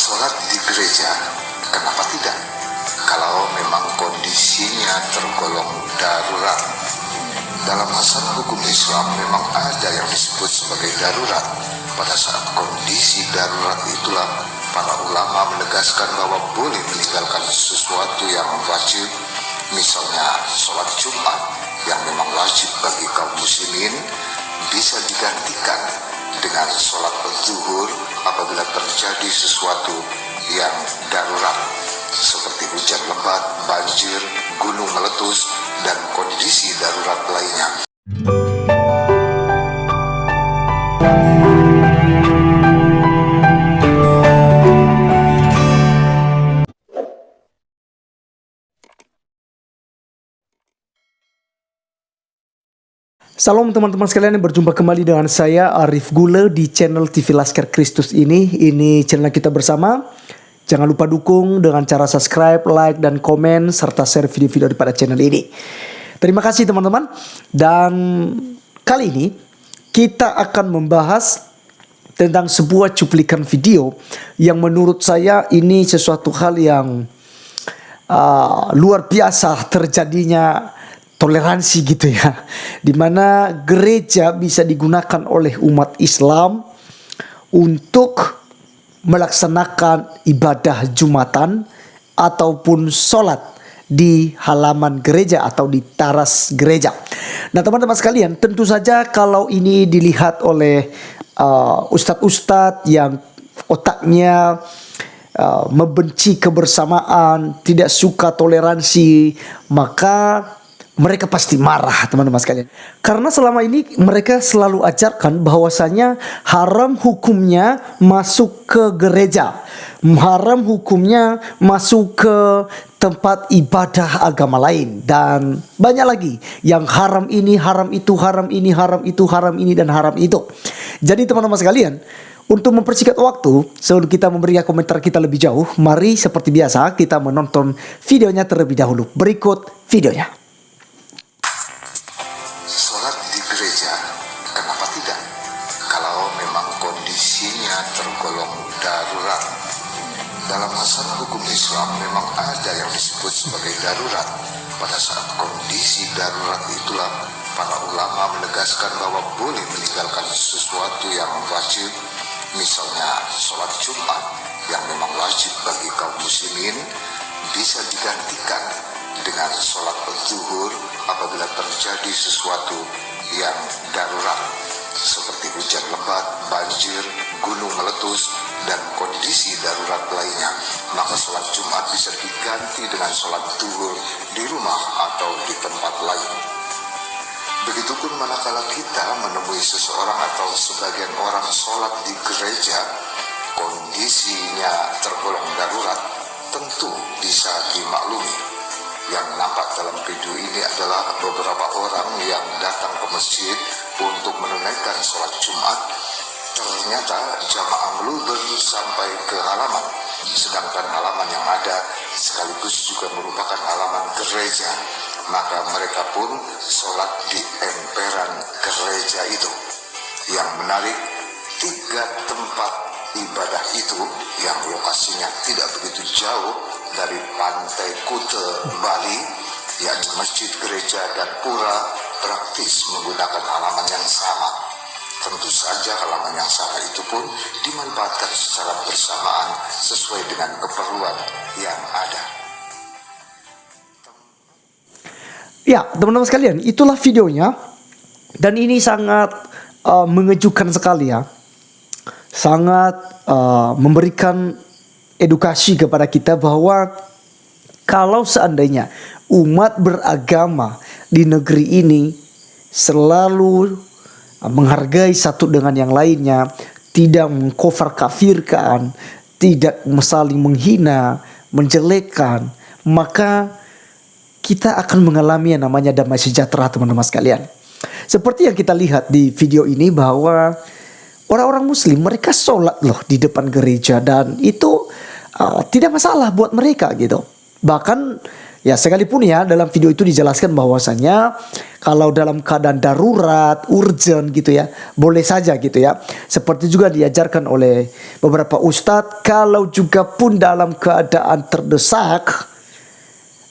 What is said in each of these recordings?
Sholat di gereja, kenapa tidak? Kalau memang kondisinya tergolong darurat. Dalam masalah hukum Islam memang ada yang disebut sebagai darurat. Pada saat kondisi darurat itulah para ulama menegaskan bahwa boleh meninggalkan sesuatu yang wajib, misalnya sholat Jumat yang memang wajib bagi kaum muslimin, bisa digantikan dengan sholat zuhur apabila terjadi sesuatu yang darurat seperti hujan lebat, banjir, gunung meletus, dan kondisi darurat lainnya. Salam teman-teman sekalian, berjumpa kembali dengan saya Arif Gule di channel TV Laskar Kristus ini. Ini channel kita bersama. Jangan lupa dukung dengan cara subscribe, like, dan komen, serta share video-video daripada channel ini. Terima kasih teman-teman. Dan kali ini kita akan membahas tentang sebuah cuplikan video yang menurut saya ini sesuatu hal yang luar biasa terjadinya toleransi gitu ya, dimana gereja bisa digunakan oleh umat Islam untuk melaksanakan ibadah Jumatan ataupun sholat di halaman gereja atau di teras gereja. Nah teman-teman sekalian, tentu saja kalau ini dilihat oleh ustadz-ustadz yang otaknya membenci kebersamaan, tidak suka toleransi, maka mereka pasti marah teman-teman sekalian. Karena selama ini mereka selalu ajarkan bahwasanya haram hukumnya masuk ke gereja. Haram hukumnya masuk ke tempat ibadah agama lain. Dan banyak lagi yang haram ini, haram itu, haram ini, haram itu, haram ini, dan haram itu. Jadi teman-teman sekalian, untuk mempersingkat waktu, sebelum kita memberikan komentar kita lebih jauh, mari seperti biasa kita menonton videonya terlebih dahulu. Berikut videonya. Darurat. Dalam masalah hukum Islam memang ada yang disebut sebagai darurat. Pada saat kondisi darurat itulah para ulama menegaskan bahwa boleh meninggalkan sesuatu yang wajib, misalnya sholat Jumat yang memang wajib bagi kaum muslimin, bisa digantikan dengan sholat zuhur apabila terjadi sesuatu yang darurat seperti hujan lebat, banjir, gunung meletus, dan kondisi darurat lainnya. Maka sholat Jumat bisa diganti dengan sholat zuhur di rumah atau di tempat lain. Begitupun manakala kita menemui seseorang atau sebagian orang sholat di gereja, kondisinya tergolong darurat, tentu bisa dimaklumi. Yang nampak dalam video ini adalah beberapa orang yang datang ke masjid untuk menunaikan sholat Jumat. Ternyata jamaah meluber sampai ke halaman, sedangkan halaman yang ada sekaligus juga merupakan halaman gereja. Maka mereka pun sholat di emperan gereja itu. Yang menarik, 3 tempat ibadah itu yang lokasinya tidak begitu jauh dari pantai Kute, Bali, yakni masjid, gereja, dan pura, praktis menggunakan halaman yang sama. Tentu saja halaman yang sama itu pun dimanfaatkan secara bersamaan sesuai dengan keperluan yang ada. Ya teman-teman sekalian, itulah videonya. Dan ini sangat mengejutkan sekali ya. Sangat memberikan edukasi kepada kita bahwa kalau seandainya umat beragama di negeri ini selalu menghargai satu dengan yang lainnya, tidak mengkafir kafirkan, tidak saling menghina, menjelekkan, maka kita akan mengalami yang namanya damai sejahtera teman-teman sekalian. Seperti yang kita lihat di video ini bahwa orang-orang muslim mereka sholat loh di depan gereja, dan itu tidak masalah buat mereka gitu. Bahkan Ya, sekalipun ya dalam video itu dijelaskan bahwasanya kalau dalam keadaan darurat, urgent gitu ya, boleh saja gitu ya. Seperti juga diajarkan oleh beberapa ustadz, kalau juga pun dalam keadaan terdesak,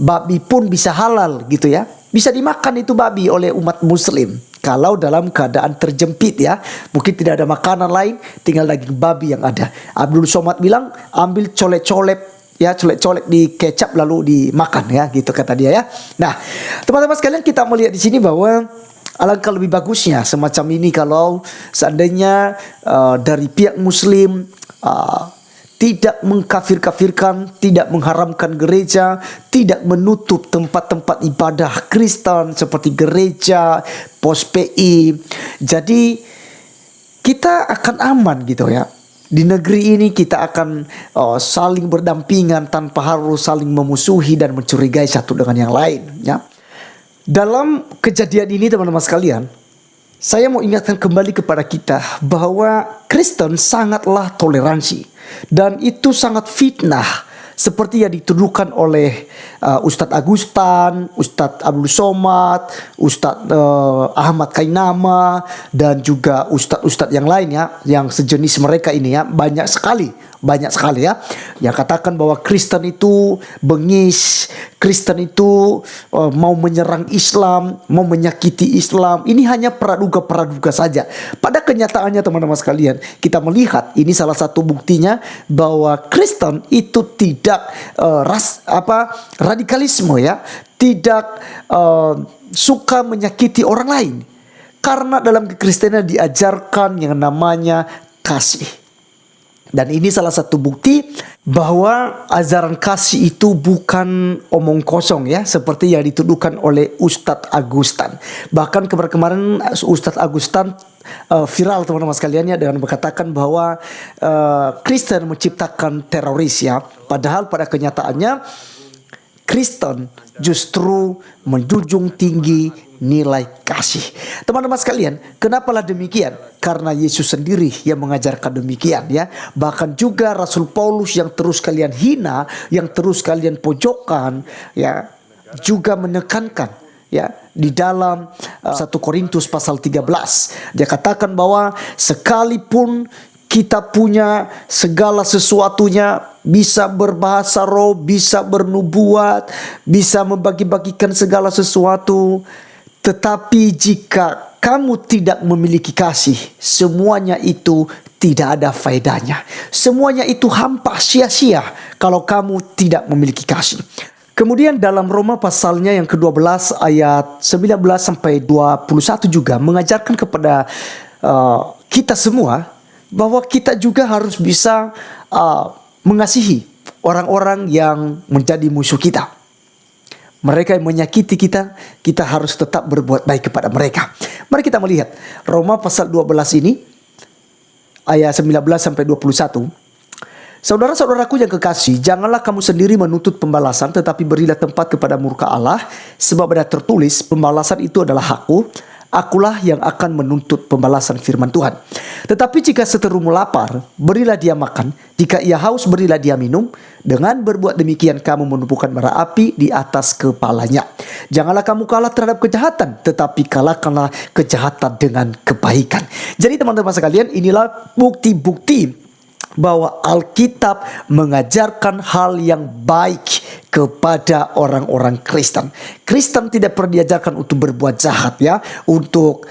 babi pun bisa halal gitu ya. Bisa dimakan itu babi oleh umat muslim. Kalau dalam keadaan terjepit ya, mungkin tidak ada makanan lain, tinggal daging babi yang ada. Abdul Somad bilang, ambil colek-colek ya, colek-colek di kecap lalu dimakan ya, gitu kata dia ya. Nah, teman-teman sekalian, kita melihat di sini bahwa alangkah lebih bagusnya semacam ini kalau seandainya dari pihak muslim tidak mengkafir-kafirkan, tidak mengharamkan gereja, tidak menutup tempat-tempat ibadah Kristen seperti gereja, pos PI. Jadi kita akan aman gitu ya. Di negeri ini kita akan saling berdampingan tanpa harus saling memusuhi dan mencurigai satu dengan yang lain ya. Dalam kejadian ini teman-teman sekalian, saya mau ingatkan kembali kepada kita bahwa Kristen sangatlah toleransi. Dan itu sangat fitnah. Seperti yang dituduhkan oleh Ustadz Agustan, Ustadz Abdul Somad, Ustadz Ahmad Kainama, dan juga ustadz-ustadz yang lain ya, yang sejenis mereka ini ya, banyak sekali ya, yang katakan bahwa Kristen itu bengis, Kristen itu mau menyerang Islam, mau menyakiti Islam. Ini hanya praduga-praduga saja. Pada kenyataannya teman-teman sekalian, kita melihat ini salah satu buktinya bahwa Kristen itu tidak radikalisme ya, tidak suka menyakiti orang lain. Karena dalam kekristenan diajarkan yang namanya kasih. Dan ini salah satu bukti bahwa ajaran kasih itu bukan omong kosong ya, seperti yang dituduhkan oleh Ustadz Agustan. Bahkan kemarin Ustadz Agustan viral teman-teman sekalian ya, dengan berkatakan bahwa Kristen menciptakan teroris ya. Padahal pada kenyataannya Kristen justru menjunjung tinggi nilai kasih. Teman-teman sekalian, kenapalah demikian? Karena Yesus sendiri yang mengajarkan demikian ya. Bahkan juga Rasul Paulus yang terus kalian hina, yang terus kalian pojokkan ya, juga menekankan ya di dalam 1 Korintus pasal 13. Dia katakan bahwa sekalipun kita punya segala sesuatunya, bisa berbahasa roh, bisa bernubuat, bisa membagi-bagikan segala sesuatu, tetapi jika kamu tidak memiliki kasih, semuanya itu tidak ada faedahnya. Semuanya itu hampa, sia-sia kalau kamu tidak memiliki kasih. Kemudian dalam Roma pasalnya yang ke-12 ayat 19 sampai 21 juga mengajarkan kepada kita semua bahwa kita juga harus bisa mengasihi orang-orang yang menjadi musuh kita. Mereka yang menyakiti kita, kita harus tetap berbuat baik kepada mereka. Mari kita melihat Roma pasal 12 ini ayat 19 sampai 21. Saudara-saudaraku yang kekasih, janganlah kamu sendiri menuntut pembalasan, tetapi berilah tempat kepada murka Allah, sebab ada tertulis, pembalasan itu adalah hakku, akulah yang akan menuntut pembalasan, firman Tuhan. Tetapi jika seterumu lapar, berilah dia makan. Jika ia haus, berilah dia minum. Dengan berbuat demikian, kamu menumpukan bara api di atas kepalanya. Janganlah kamu kalah terhadap kejahatan, tetapi kalahkanlah kejahatan dengan kebaikan. Jadi teman-teman sekalian, inilah bukti-bukti bahwa Alkitab mengajarkan hal yang baik kepada orang-orang Kristen. Kristen tidak pernah diajarkan untuk berbuat jahat ya, untuk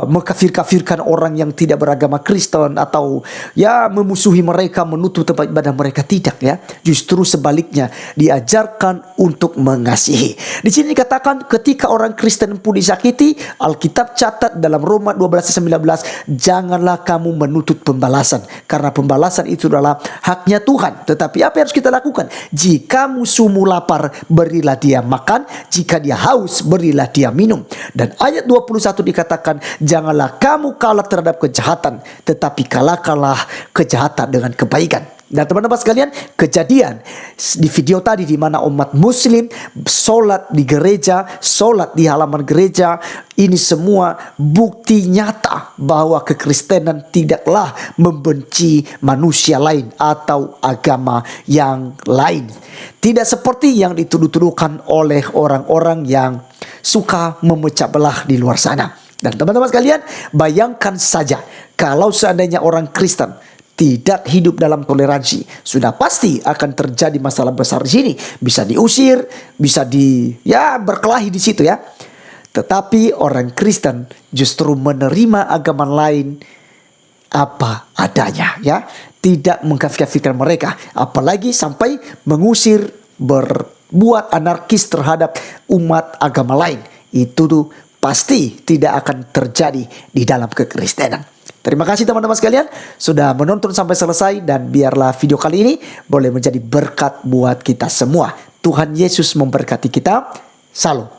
mengkafir-kafirkan orang yang tidak beragama Kristen atau ya memusuhi mereka, menutup tempat ibadah mereka, tidak ya. Justru sebaliknya, diajarkan untuk mengasihi. Di sini dikatakan ketika orang Kristen pun disakiti, Alkitab catat dalam Roma 12:19, janganlah kamu menuntut pembalasan, karena pembalasan itu adalah haknya Tuhan. Tetapi apa yang harus kita lakukan? Jika musuhmu lapar, berilah dia makan. Jika dia haus, berilah dia minum. Dan ayat 21 dikatakan, janganlah kamu kalah terhadap kejahatan, tetapi kalahkanlah kejahatan dengan kebaikan. Dan teman-teman sekalian, kejadian di video tadi di mana umat muslim sholat di gereja, sholat di halaman gereja, ini semua bukti nyata bahwa kekristenan tidaklah membenci manusia lain atau agama yang lain. Tidak seperti yang dituduh-tuduhkan oleh orang-orang yang suka memecah belah di luar sana. Dan teman-teman sekalian, bayangkan saja kalau seandainya orang Kristen tidak hidup dalam toleransi, sudah pasti akan terjadi masalah besar di sini. Bisa diusir, bisa berkelahi di situ ya. Tetapi orang Kristen justru menerima agama lain apa adanya ya, tidak mengkafirkan mereka, apalagi sampai mengusir, berbuat anarkis terhadap umat agama lain. Itu tuh pasti tidak akan terjadi di dalam kekristenan. Terima kasih teman-teman sekalian sudah menonton sampai selesai, dan biarlah video kali ini boleh menjadi berkat buat kita semua. Tuhan Yesus memberkati kita. Salam.